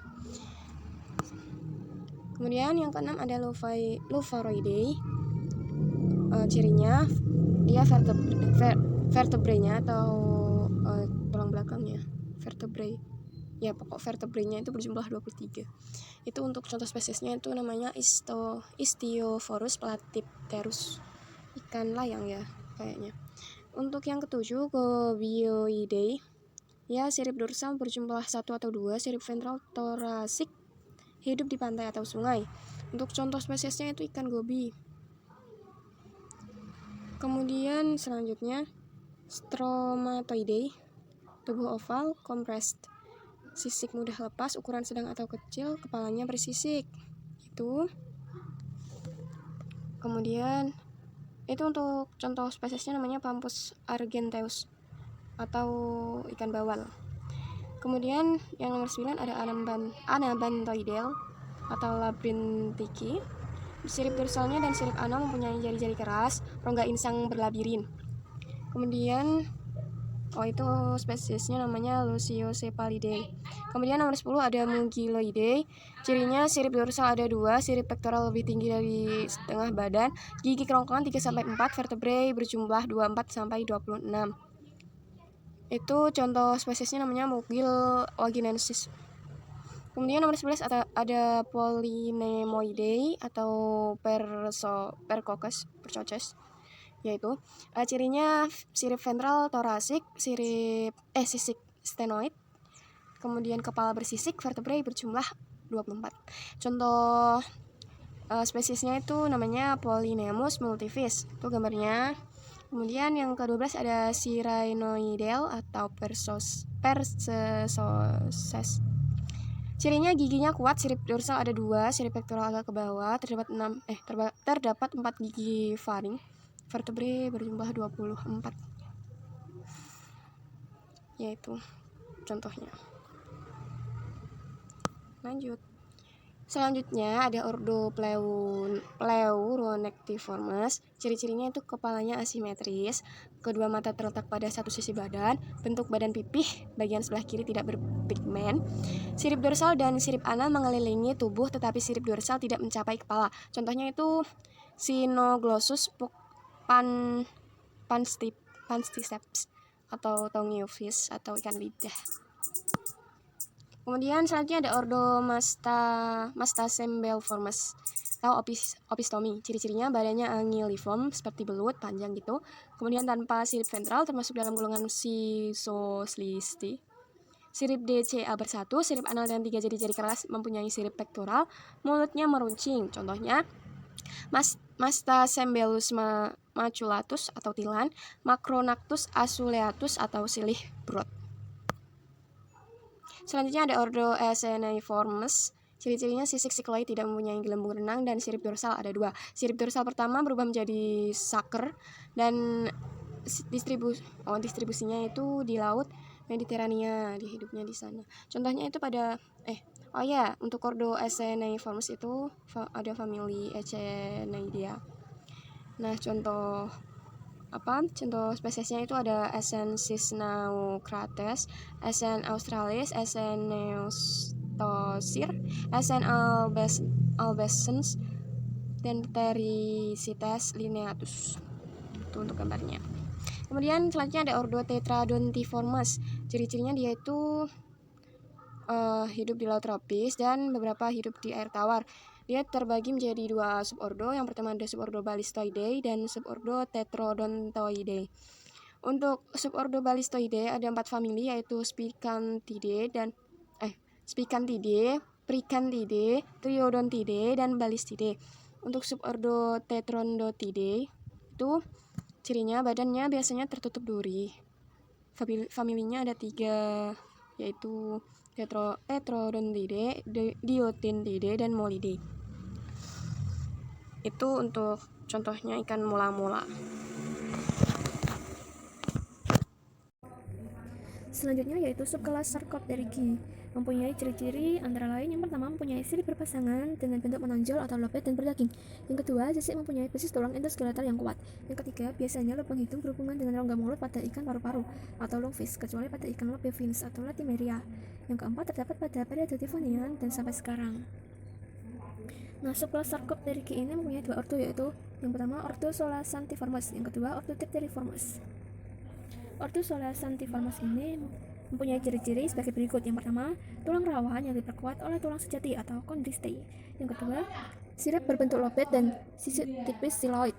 Kemudian yang keenam ada Lopharoideae. Cirinya dia vertebrenya atau tulang belakangnya vertebrae. Ya, pokok vertebrenya itu berjumlah 23. Itu untuk contoh spesiesnya itu namanya Istiophorus platypterus. Ikan layang ya kayaknya. Untuk yang ketujuh Gobioideae. Ya, sirip dorsal berjumlah 1 atau 2, sirip ventral torasik, hidup di pantai atau sungai. Untuk contoh spesiesnya itu ikan gobi. Kemudian selanjutnya Stromathoideae, tubuh oval, compressed, sisik mudah lepas, ukuran sedang atau kecil, kepalanya bersisik. Itu. Kemudian itu untuk contoh spesiesnya namanya Pampus argenteus atau ikan bawal. Kemudian yang nomor 9 ada Anabanthoidea atau Labyrinthici. Sirip dorsalnya dan sirip anal mempunyai jari-jari keras, rongga insang berlabirin. Kemudian itu spesiesnya namanya Luciocephalidae. Kemudian nomor 10 ada Mugiloidae. Cirinya sirip dorsal ada 2, sirip pektoral lebih tinggi dari setengah badan, gigi kerongkongan 3-4, vertebrae berjumlah 24-26. Itu contoh spesiesnya namanya Mugil waginensis. Kemudian nomor 11 ada Polynemoidae atau Percoces, yaitu cirinya sirip ventral torasik, sisik stenoid, kemudian kepala bersisik, vertebrae berjumlah 24. Contoh spesiesnya itu namanya Polynemus multifis. Itu gambarnya. Kemudian yang ke-12 ada Sirenoidea atau Perseus. Cirinya giginya kuat, sirip dorsal ada 2, sirip pektoral agak ke bawah, terdapat 4 gigi faring, vertebrae berjumlah 24. Yaitu contohnya. Lanjut. Selanjutnya ada ordo Pleuronectiformes. Ciri-cirinya itu kepalanya asimetris, kedua mata terletak pada satu sisi badan, bentuk badan pipih, bagian sebelah kiri tidak berpigmen. Sirip dorsal dan sirip anal mengelilingi tubuh, tetapi sirip dorsal tidak mencapai kepala. Contohnya itu Cynoglossus pansticeps atau tongiofish atau ikan lidah. Kemudian selanjutnya ada ordo Mastasembelformes atau opistomi. Ciri-cirinya badannya angiliform seperti belut, panjang gitu. Kemudian tanpa sirip ventral, termasuk dalam golongan Schistoslisti. Sirip DCA bersatu, sirip anal dan 3 jari-jari keras, mempunyai sirip pektoral, mulutnya meruncing. Contohnya Mastasembellus maculatus atau tilan, Macronactus aculeatus atau silih brod. Selanjutnya ada ordo Acineiformes. Ciri-cirinya sisik sikloid, tidak mempunyai gelembung renang, dan sirip dorsal ada 2. Sirip dorsal pertama berubah menjadi saker dan distribusinya itu di laut Mediterania, di hidupnya di sana. Contohnya itu pada untuk ordo Acineiformes itu ada famili Acineidae. Nah, contoh spesiesnya itu ada Echen cisnaucrates, Echen australis, Echen neustosir, Echen albescens, dan Ptericites lineatus. Itu untuk gambarnya. Kemudian selanjutnya ada ordo Tetradontiformes. Ciri-cirinya dia itu hidup di laut tropis, dan beberapa hidup di air tawar. Dia terbagi menjadi 2 subordo. Yang pertama ada subordo Balistoideae dan subordo Tetrodontoideae. Untuk subordo Balistoideae ada 4 famili, yaitu Spicanthidae, Pricantidae, Triodontidae, dan Balistidae. Untuk subordo Tetrodontidae itu cirinya badannya biasanya tertutup duri. Familinya ada 3, yaitu Tetrodontidae, Diotentidae, dan Molidae. Itu untuk contohnya ikan mola-mola. Selanjutnya yaitu subkelas Sarcopterygi, mempunyai ciri-ciri antara lain. Yang pertama, mempunyai sirip berpasangan dengan bentuk menonjol atau lobet dan berdaging. Yang kedua, sisik mempunyai basis tulang endoskeletal yang kuat. Yang ketiga, biasanya lubang hidung berhubungan dengan rongga mulut pada ikan paru-paru atau lungfish, kecuali pada ikan lobevins atau latimeria. Yang keempat, terdapat pada periode Devonian dan sampai sekarang. Nah, subkelas Sarcopterygi ini mempunyai 2 ordo, yaitu yang pertama ordo Solasantiformes, yang kedua ordo Dipteriformes. Ordo Solasantiformes ini mempunyai ciri-ciri sebagai berikut. Yang pertama, tulang rawan yang diperkuat oleh tulang sejati atau chondristae. Yang kedua, sirip berbentuk lobet dan sisik tipis siloid.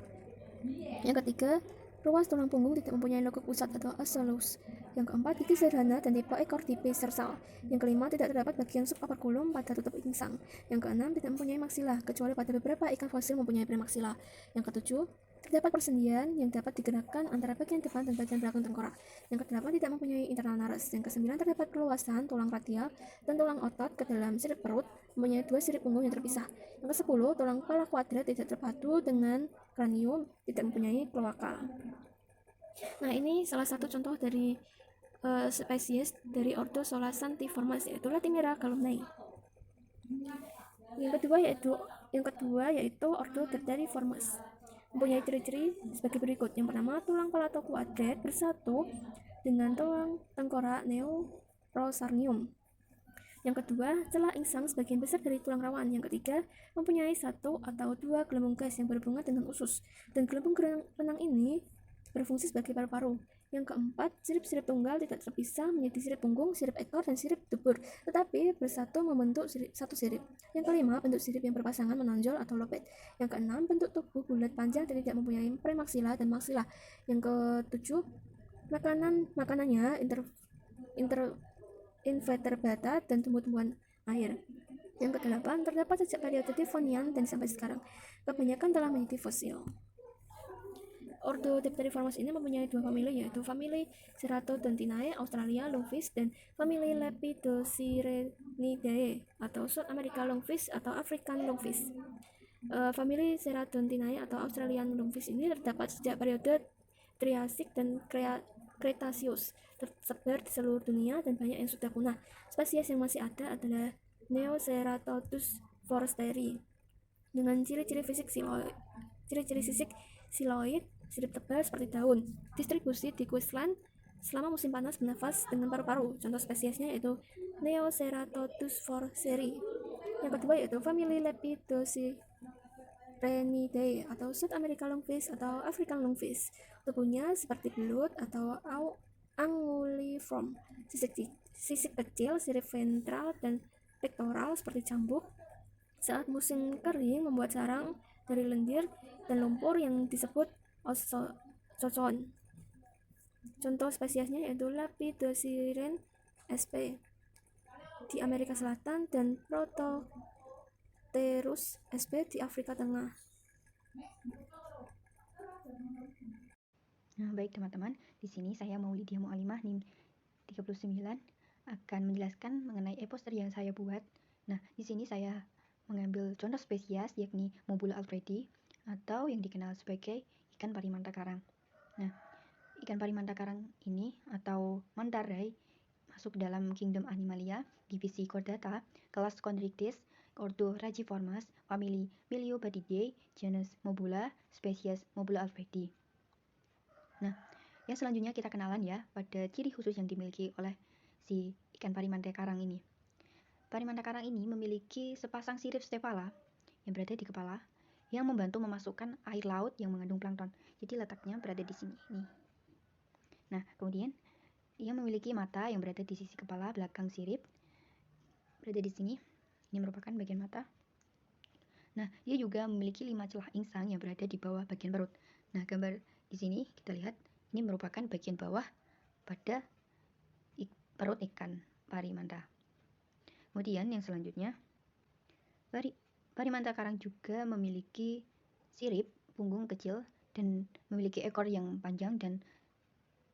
Yang ketiga, ruas tulang punggung tidak mempunyai lekuk pusat atau ocellus. Yang keempat, gigi sederhana dan tipe ekor tipis sersal. Yang kelima, tidak terdapat bagian suboperculum pada tutup insang. Yang keenam, tidak mempunyai maksila, kecuali pada beberapa ikan fosil mempunyai premaksila. Yang ketujuh, terdapat persendian yang dapat digerakkan antara bagian depan dan bagian belakang tengkorak. Yang kedelapan, tidak mempunyai internal nares. Yang kesembilan, terdapat keluasan tulang radial dan tulang otot ke dalam sirip perut, mempunyai 2 sirip punggung yang terpisah. Yang kesepuluh, tulang kepala kuadrat tidak terpadu dengan kranium, tidak mempunyai kloaka. Nah, ini salah satu contoh dari spesies dari ordo Solasantiformes, yaitu Latimera calumnae. Yang kedua yaitu ordo Dipteriformes, mempunyai ciri-ciri sebagai berikut. Yang pertama, tulang palato kuadrat bersatu dengan tulang tengkorak neurosarnium. Yang kedua, celah insang sebagian besar dari tulang rawan. Yang ketiga, mempunyai 1 atau 2 gelembung gas yang berhubungan dengan usus, dan gelembung renang ini berfungsi sebagai paru-paru. Yang keempat, sirip-sirip tunggal tidak terpisah menjadi sirip punggung, sirip ekor, dan sirip dubur, tetapi bersatu membentuk satu sirip. Yang kelima, bentuk sirip yang berpasangan menonjol atau lobet. Yang keenam, bentuk tubuh bulat panjang dan tidak mempunyai premaksila dan maksila. Yang ketujuh, makanannya invertebrata dan tumbuh-tumbuhan air. Yang kedelapan, terdapat sejak periode Devonian dan sampai sekarang. Kebanyakan telah menjadi fosil. Ordo Dipteriformes ini mempunyai 2 famili, yaitu famili Ceratodontinae Australia lungfish dan famili Lepidosirenidae atau South America lungfish atau African lungfish. Famili Ceratodontinae atau Australian lungfish ini terdapat sejak periode Triasik dan Cretaceous, tersebar di seluruh dunia dan banyak yang sudah punah. Spesies yang masih ada adalah Neoceratodus forsteri dengan ciri-ciri fisik siloid, sirip tebal seperti daun. Distribusi di Queensland selama musim panas bernafas dengan paru-paru. Contoh spesiesnya yaitu Neoceratodus forsteri. Yang kedua yaitu famili Lepidosirenidae atau South America lungfish atau African lungfish. Tubuhnya seperti belut atau anguilliform. Sisik kecil, sirip ventral dan pektoral seperti cambuk. Saat musim kering membuat sarang dari lendir dan lumpur yang disebut ocon. Contoh spesiesnya yaitu Lepidosiren sp. di Amerika Selatan dan Protopterus sp. di Afrika Tengah. Nah, baik teman-teman, di sini saya Maulidia Mu'alimah NIM 39 akan menjelaskan mengenai e-poster yang saya buat. Nah, di sini saya mengambil contoh spesies yakni Mobula alfredi atau yang dikenal sebagai ikan pari manta karang. Nah, ikan pari manta karang ini atau Mantarai masuk dalam kingdom Animalia, divisi Chordata, kelas Chondrichthyes, ordo Rajiformes, famili Myliobatidae, genus Mobula, spesies Mobula alfredi. Nah, yang selanjutnya kita kenalan ya pada ciri khusus yang dimiliki oleh si ikan pari manta karang ini. Pari manta karang ini memiliki sepasang sirip stepala yang berada di kepala yang membantu memasukkan air laut yang mengandung plankton. Jadi letaknya berada di sini nih. Nah, kemudian ia memiliki mata yang berada di sisi kepala belakang sirip berada di sini. Ini merupakan bagian mata. Nah, dia juga memiliki 5 celah insang yang berada di bawah bagian perut. Nah, gambar di sini kita lihat ini merupakan bagian bawah pada perut ikan pari manta. Kemudian yang selanjutnya, pari manta karang juga memiliki sirip punggung kecil dan memiliki ekor yang panjang dan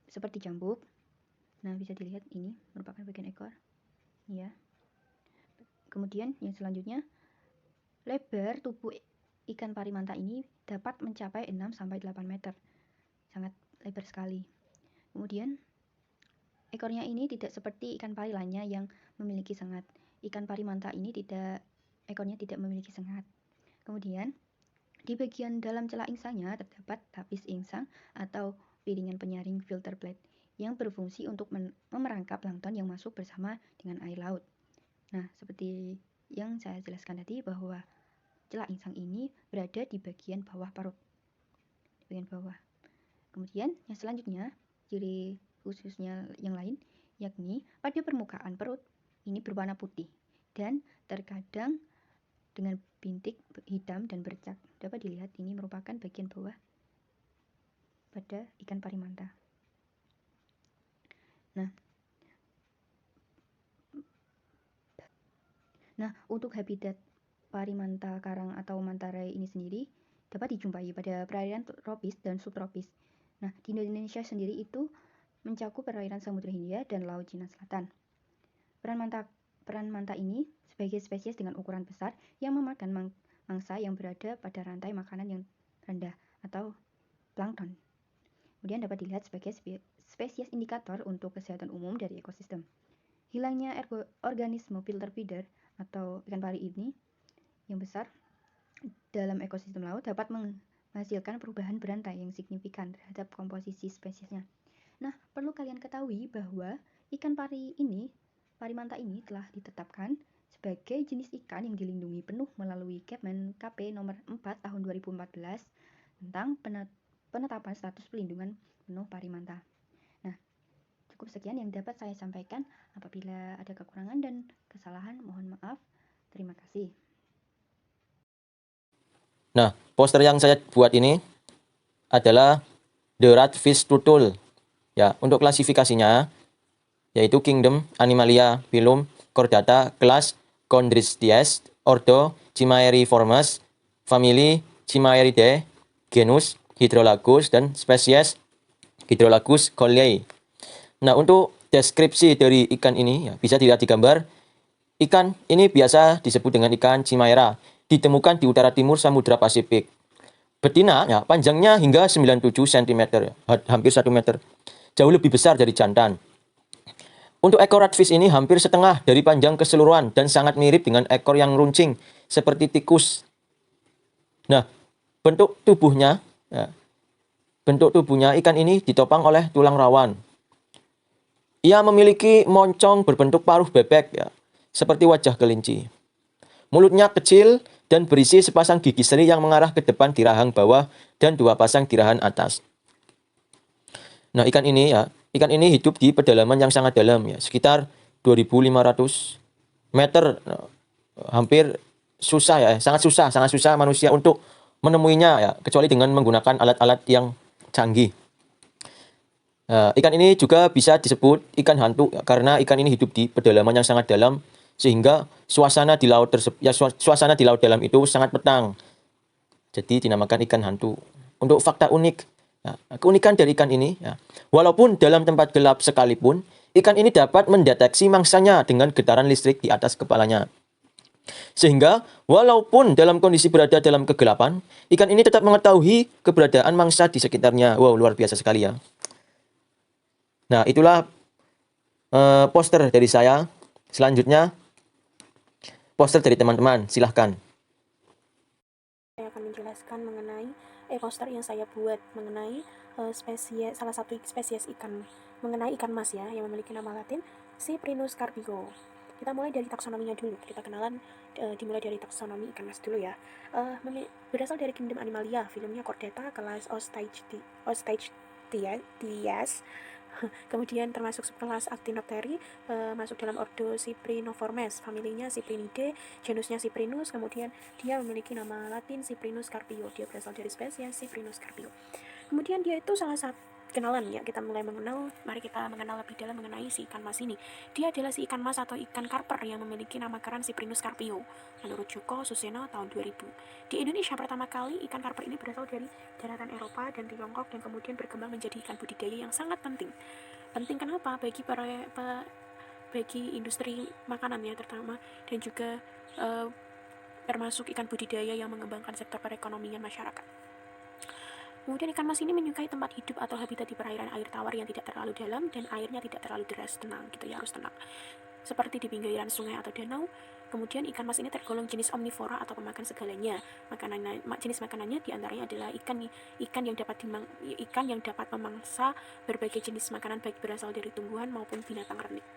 seperti cambuk. Nah, bisa dilihat ini merupakan bagian ekor. Ya. Kemudian yang selanjutnya, lebar tubuh ikan pari manta ini dapat mencapai 6-8 meter. Sangat lebar sekali. Kemudian ekornya ini tidak seperti ikan pari lainnya yang memiliki sengat. Ikan pari manta ini ekornya tidak memiliki sengat. Kemudian di bagian dalam celah insangnya terdapat tapis insang atau piringan penyaring filter plate yang berfungsi untuk memerangkap plankton yang masuk bersama dengan air laut. Nah, seperti yang saya jelaskan tadi bahwa celah insang ini berada di bagian bawah perut. Di bagian bawah. Kemudian yang selanjutnya, ciri khususnya yang lain, yakni pada permukaan perut ini berwarna putih dan terkadang dengan bintik hitam dan bercak. Dapat dilihat ini merupakan bagian bawah pada ikan pari manta. Nah, untuk habitat pari manta karang atau manta ray ini sendiri dapat dijumpai pada perairan tropis dan subtropis. Nah, di Indonesia sendiri itu mencakup perairan Samudra Hindia dan Laut Cina Selatan. Peran manta ini sebagai spesies dengan ukuran besar yang memakan mangsa yang berada pada rantai makanan yang rendah atau plankton. Kemudian dapat dilihat sebagai spesies indikator untuk kesehatan umum dari ekosistem. Hilangnya organisme filter feeder atau ikan pari ini yang besar dalam ekosistem laut dapat menghasilkan perubahan berantai yang signifikan terhadap komposisi spesiesnya. Nah, perlu kalian ketahui bahwa ikan pari manta ini telah ditetapkan sebagai jenis ikan yang dilindungi penuh melalui Kepmen KP nomor 4 tahun 2014 tentang penetapan status pelindungan penuh pari manta. Nah, cukup sekian yang dapat saya sampaikan. Apabila ada kekurangan dan kesalahan, mohon maaf. Terima kasih. Nah, poster yang saya buat ini adalah The Ratfish Turtle. Ya, untuk klasifikasinya yaitu Kingdom Animalia, Phylum Chordata, kelas Chondrichthyes, ordo Chimeriformes, famili Chimeridae, genus Hydrolagus dan spesies Hydrolagus collei. Nah, untuk deskripsi dari ikan ini ya, bisa dilihat di gambar. Ikan ini biasa disebut dengan ikan Chimera, ditemukan di utara timur Samudra Pasifik. Betina ya, panjangnya hingga 97 cm, ya, hampir 1 meter. Jauh lebih besar dari jantan. Untuk ekor ratfish ini hampir setengah dari panjang keseluruhan dan sangat mirip dengan ekor yang runcing seperti tikus. Nah, bentuk tubuhnya ikan ini ditopang oleh tulang rawan. Ia memiliki moncong berbentuk paruh bebek ya, seperti wajah kelinci. Mulutnya kecil dan berisi sepasang gigi seri yang mengarah ke depan di rahang bawah dan 2 pasang di rahang atas. Nah, ikan ini hidup di pedalaman yang sangat dalam ya, sekitar 2.500 meter. Hampir susah ya, sangat susah manusia untuk menemuinya ya, kecuali dengan menggunakan alat-alat yang canggih. Ikan ini juga bisa disebut ikan hantu ya, karena ikan ini hidup di pedalaman yang sangat dalam sehingga suasana di laut dalam itu sangat petang. Jadi dinamakan ikan hantu. Untuk fakta unik, ya, keunikan dari ikan ini, ya, walaupun dalam tempat gelap sekalipun, ikan ini dapat mendeteksi mangsanya dengan getaran listrik di atas kepalanya. Sehingga walaupun dalam kondisi berada dalam kegelapan, ikan ini tetap mengetahui keberadaan mangsa di sekitarnya. Wow, luar biasa sekali ya. Nah, itulah poster dari saya. Selanjutnya, poster dari teman-teman. Silahkan. Saya akan menjelaskan mengenai poster yang saya buat mengenai salah satu spesies ikan, mengenai ikan mas ya, yang memiliki nama latin Cyprinus carpico. Kita mulai dari taksonominya dulu. Kita kenalan dimulai dari taksonomi ikan mas dulu ya. Berasal dari Kingdom Animalia, filmnya Chordata, kelas Osteichthyes, Kemudian termasuk subkelas Actinopteri, masuk dalam ordo Cyprinoformes, familinya Cyprinidae, genusnya Cyprinus. Kemudian dia memiliki nama latin Cyprinus carpio, dia berasal dari spesies Cyprinus carpio. Kemudian dia itu salah satu kenalan ya, kita mulai mengenal, mari kita mengenal lebih dalam mengenai si ikan mas ini. Dia adalah si ikan mas atau ikan karper yang memiliki nama keren Cyprinus carpio menurut Joko Suseno tahun 2000. Di Indonesia pertama kali ikan karper ini berasal dari daratan Eropa dan Tiongkok dan kemudian berkembang menjadi ikan budidaya yang sangat penting. Penting kenapa? Bagi industri makanan ya terutama, dan juga termasuk ikan budidaya yang mengembangkan sektor perekonomian masyarakat. Kemudian ikan mas ini menyukai tempat hidup atau habitat di perairan air tawar yang tidak terlalu dalam dan airnya tidak terlalu deras, tenang gitu ya, harus tenang. Seperti di pinggiran sungai atau danau. Kemudian ikan mas ini tergolong jenis omnivora atau pemakan segalanya. Jenis makanannya diantaranya adalah ikan yang dapat memangsa berbagai jenis makanan baik berasal dari tumbuhan maupun binatang renik.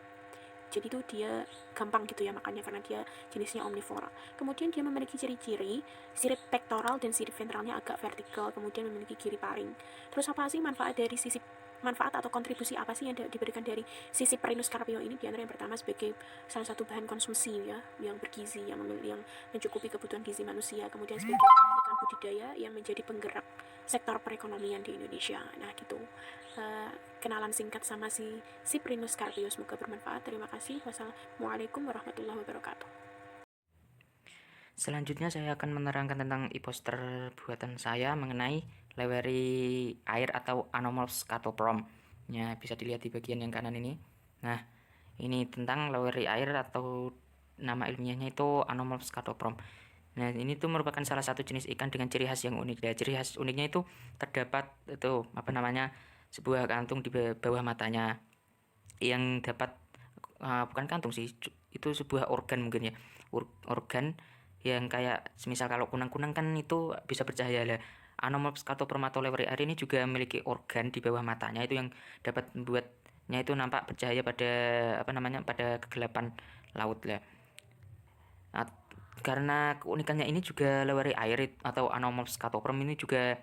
Jadi itu dia gampang gitu ya makannya karena dia jenisnya omnivora. Kemudian dia memiliki ciri-ciri sirip pektoral dan sirip ventralnya agak vertikal, kemudian memiliki kiri paring. Terus apa sih manfaat atau kontribusi apa sih yang diberikan dari sisi Cyprinus carpio ini? Di antara yang pertama sebagai salah satu bahan konsumsi ya, yang bergizi, yang mencukupi kebutuhan gizi manusia. Kemudian sebagai ikan budidaya yang menjadi penggerak sektor perekonomian di Indonesia. Nah gitu, kenalan singkat sama si Cyprinus carpio, semoga bermanfaat. Terima kasih. Wassalamualaikum warahmatullahi wabarakatuh. Selanjutnya saya akan menerangkan tentang e-poster buatan saya mengenai leweri air atau Anomorphs scatoprom. Ya, bisa dilihat di bagian yang kanan ini. Nah, ini tentang leweri air atau nama ilmiahnya itu Anomorphs scatoprom. Nah, ini tuh merupakan salah satu jenis ikan dengan ciri khas yang unik. Ya, ciri khas uniknya itu terdapat itu sebuah kantung di bawah matanya yang dapat bukan kantung sih, itu sebuah organ mungkin ya, organ yang kayak semisal kalau kunang-kunang kan itu bisa bercahaya lah. Anomorphs scatoprom atau leweri air ini juga memiliki organ di bawah matanya itu yang dapat membuatnya itu nampak bercahaya pada pada kegelapan laut lah. Nah, karena keunikannya ini juga leweri air atau Anomorphs scatoprom ini juga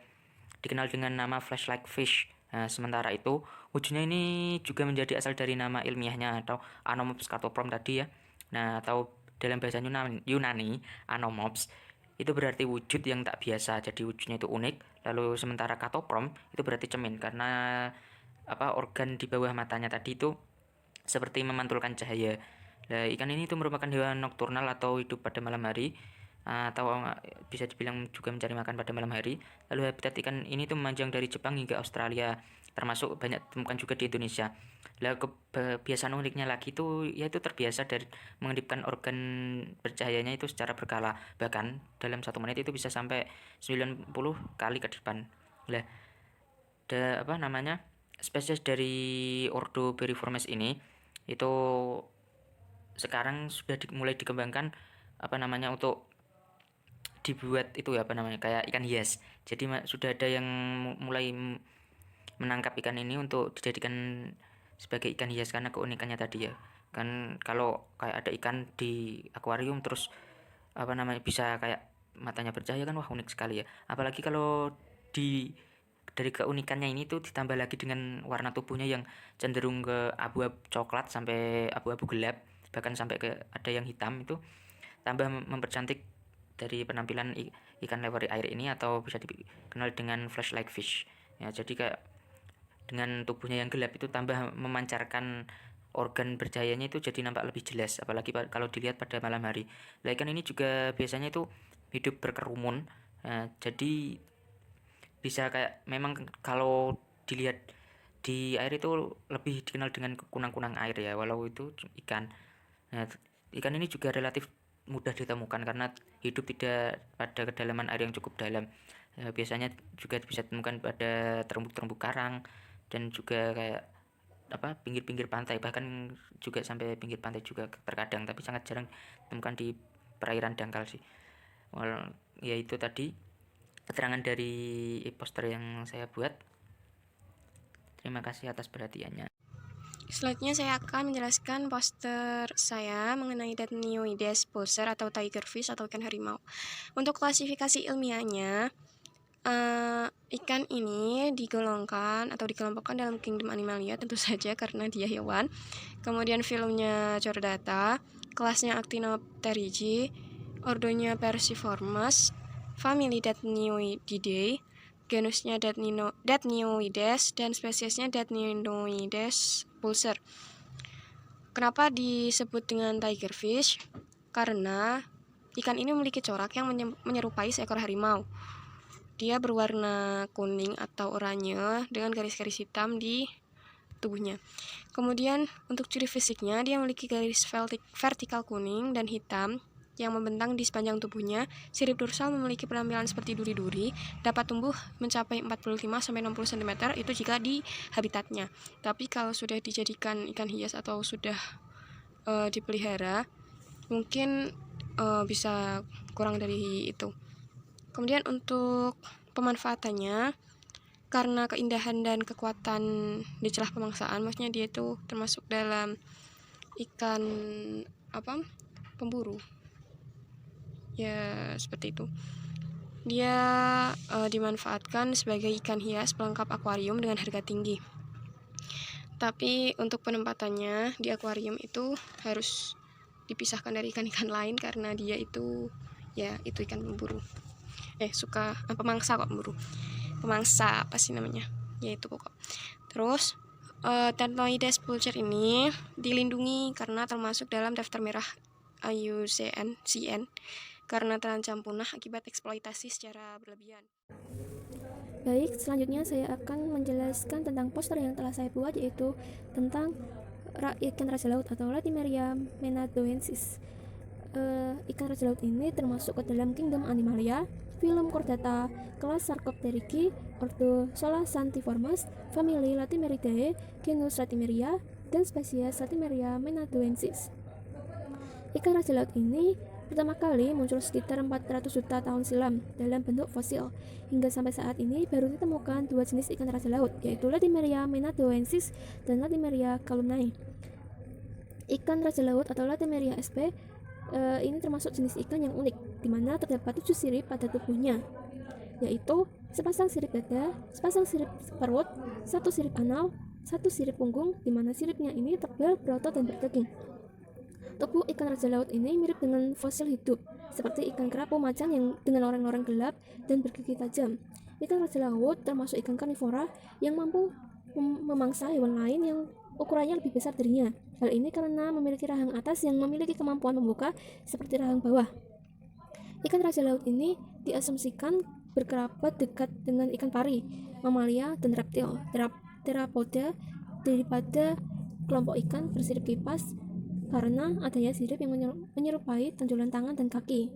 dikenal dengan nama flashlight fish. Nah, sementara itu wujudnya ini juga menjadi asal dari nama ilmiahnya atau Anomorphs scatoprom tadi ya. Nah, atau dalam bahasa Yunani, Anomorphs itu berarti wujud yang tak biasa, jadi wujudnya itu unik. Lalu sementara catoprom itu berarti cermin karena organ di bawah matanya tadi itu seperti memantulkan cahaya. Nah, ikan ini itu merupakan hewan nokturnal atau hidup pada malam hari, atau bisa dibilang juga mencari makan pada malam hari. Lalu habitat ikan ini tuh memanjang dari Jepang hingga Australia, termasuk banyak ditemukan juga di Indonesia. Lah kebiasaan uniknya lagi itu yaitu terbiasa dari mengedipkan organ bercahayanya itu secara berkala, bahkan dalam 1 menit itu bisa sampai 90 kali ke depan. Lah spesies dari ordo Beriformes ini itu sekarang sudah mulai dikembangkan untuk dibuat itu kayak ikan hias. Jadi sudah ada yang mulai menangkap ikan ini untuk dijadikan sebagai ikan hias karena keunikannya tadi ya. Kan kalau kayak ada ikan di akuarium terus bisa kayak matanya bercahaya kan, wah unik sekali ya. Apalagi kalau dari keunikannya ini tuh ditambah lagi dengan warna tubuhnya yang cenderung ke abu-abu coklat sampai abu-abu gelap, bahkan sampai ke ada yang hitam, itu tambah mempercantik dari penampilan ikan leweri air ini atau bisa dikenal dengan flashlight fish. Ya, jadi kayak dengan tubuhnya yang gelap itu tambah memancarkan organ bercahayanya itu jadi nampak lebih jelas, apalagi kalau dilihat pada malam hari. Lah ikan ini juga biasanya itu hidup berkerumun. Jadi bisa kayak memang kalau dilihat di air itu lebih dikenal dengan kunang-kunang air ya, walau itu ikan. Nah, ikan ini juga relatif mudah ditemukan karena hidup tidak pada kedalaman air yang cukup dalam. Biasanya juga bisa ditemukan pada terumbu-terumbu karang dan juga kayak pinggir-pinggir pantai, bahkan juga sampai pinggir pantai juga terkadang, tapi sangat jarang ditemukan di perairan dangkal sih. Ya itu tadi keterangan dari poster yang saya buat. Terima kasih atas perhatiannya. Selanjutnya saya akan menjelaskan poster saya mengenai Datnioides poser atau tigerfish atau ikan harimau. Untuk klasifikasi ilmiahnya, Ikan ini digolongkan atau dikelompokkan dalam kingdom Animalia tentu saja karena dia hewan. Kemudian filmnya Chordata, kelasnya Actinopterygii, ordonya Perciformes, famili Dathnioididae, genusnya Dathnioides, dan spesiesnya Dathnioides pulser. Kenapa disebut dengan tigerfish? Karena ikan ini memiliki corak yang menyerupai seekor harimau. Dia berwarna kuning atau oranye dengan garis-garis hitam di tubuhnya. Kemudian untuk ciri fisiknya, dia memiliki garis vertikal kuning dan hitam yang membentang di sepanjang tubuhnya. Sirip dorsal memiliki penampilan seperti duri-duri, dapat tumbuh mencapai 45-60 cm itu jika di habitatnya. Tapi kalau sudah dijadikan ikan hias atau sudah dipelihara, mungkin bisa kurang dari itu. Kemudian untuk pemanfaatannya, karena keindahan dan kekuatan di celah pemangsaan, maksudnya dia itu termasuk dalam ikan pemburu. Ya, seperti itu. Dia dimanfaatkan sebagai ikan hias pelengkap akuarium dengan harga tinggi. Tapi untuk penempatannya di akuarium itu harus dipisahkan dari ikan-ikan lain karena dia itu ikan pemburu. Pemangsa kok pemburu. Pemangsa apa sih namanya? Ya itu pokok. Terus Dathnioides pulcher ini dilindungi karena termasuk dalam daftar merah IUCN karena terancam punah akibat eksploitasi secara berlebihan. Baik, selanjutnya saya akan menjelaskan tentang poster yang telah saya buat, yaitu tentang ikan raja laut atau Latimeria menadoensis. Ikan raja laut ini termasuk ke dalam kingdom Animalia, film Chordata, kelas Sarcopterygi, ordo Solasantiformes, famili Latimeridae, genus Latimeria, dan spesies Latimeria menadoensis. Ikan raja laut ini pertama kali muncul sekitar 400 juta tahun silam dalam bentuk fosil. Hingga sampai saat ini baru ditemukan 2 jenis ikan raja laut, yaitu Latimeria menadoensis dan Latimeria columnae. Ikan raja laut atau Latimeria sp ini termasuk jenis ikan yang unik, di mana terdapat 7 sirip pada tubuhnya, yaitu sepasang sirip dada, sepasang sirip perut, 1 sirip anal, 1 sirip punggung, di mana siripnya ini tebal, berotot, dan berdaging. Tubuh ikan raja laut ini mirip dengan fosil hidup, seperti ikan kerapu macan yang dengan loreng-loreng gelap dan bergigi tajam. Ikan raja laut termasuk ikan karnivora yang mampu memangsa hewan lain yang ukurannya lebih besar darinya. Hal ini karena memiliki rahang atas yang memiliki kemampuan membuka seperti rahang bawah. Ikan raja laut ini diasumsikan berkerabat dekat dengan ikan pari, mamalia, dan reptil, terapoda daripada kelompok ikan bersirip kipas karena adanya sirip yang menyerupai tonjolan tangan dan kaki.